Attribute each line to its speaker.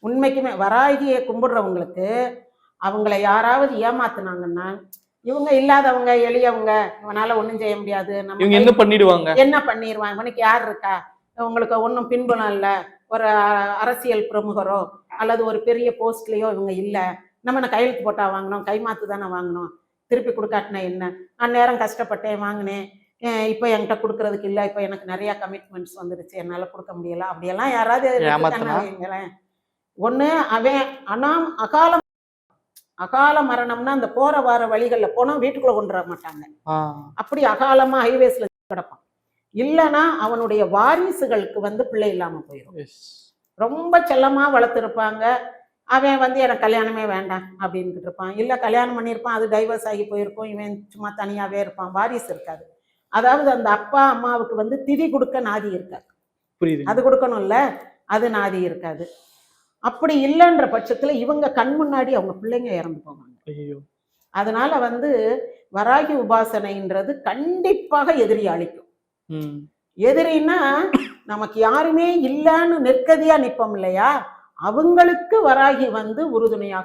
Speaker 1: உண்மைக்குமே வராகியை கும்பிடுறவங்களுக்கு அவங்கள யாராவது ஏமாத்துனாங்கன்னா, இவங்க இல்லாதவங்க, எளியவங்க, இவனால ஒண்ணும் செய்ய முடியாது, நம்ம
Speaker 2: இவங்க என்ன பண்ணிடுவாங்க,
Speaker 1: என்ன பண்ணிடுவாங்க, இவனுக்கு யார் இருக்கா, உங்களுக்கு ஒன்றும் பின்புலம் இல்லை, ஒரு அரசியல் பிரமுகரோ அல்லது ஒரு பெரிய போஸ்ட்லயோ இவங்க இல்லை, நம்ம கையெழுத்து போட்டா வாங்கணும், கைமாத்து தானே வாங்கணும், திருப்பி கொடுக்காட்டினா என்ன, நான் நேரம் கஷ்டப்பட்டேன் வாங்கினேன், இப்போ என்கிட்ட கொடுக்கறதுக்கு இல்லை, இப்போ எனக்கு நிறைய கமிட்மெண்ட்ஸ் வந்துருச்சு, என்னால் கொடுக்க முடியல, அப்படியெல்லாம் யாராவது ஒன்று அவன் அகால மரணம்னா அந்த போற வார வழிகள்ல போனா வீட்டுக்குள்ள கொண்டு வர மாட்டாங்க, அப்படி அகாலமா ஹைவேஸ்ல கிடப்பான். இல்லைன்னா அவனுடைய வாரிசுகளுக்கு பிள்ளை இல்லாம போயிடும். ரொம்ப செல்லமா வளர்த்துருப்பாங்க, அவன் எனக்கு கல்யாணமே வேண்டாம் அப்படின்ட்டு இருப்பான், இல்ல கல்யாணம் பண்ணியிருப்பான், அது டைவர்ஸ் ஆகி போயிருக்கும், இவன் சும்மா தனியாவே இருப்பான், வாரிசு இருக்காது. அதாவது அந்த அப்பா அம்மாவுக்கு திதி கொடுக்க நாதி இருக்காது, அது கொடுக்கணும்ல, அது நாதி இருக்காது. அப்படி இல்லைன்ற பட்சத்துல இவங்க கண் முன்னாடி அவங்க பிள்ளைங்க இறந்து போவாங்க. அதனால வராகி உபாசனைன்றது கண்டிப்பாக எதிரி அழிக்கும். எதிரின்னா நமக்கு யாருமே இல்லைன்னு நெற்கதியா நிற்போம் இல்லையா, அவங்களுக்கு வராகி உறுதுணையாக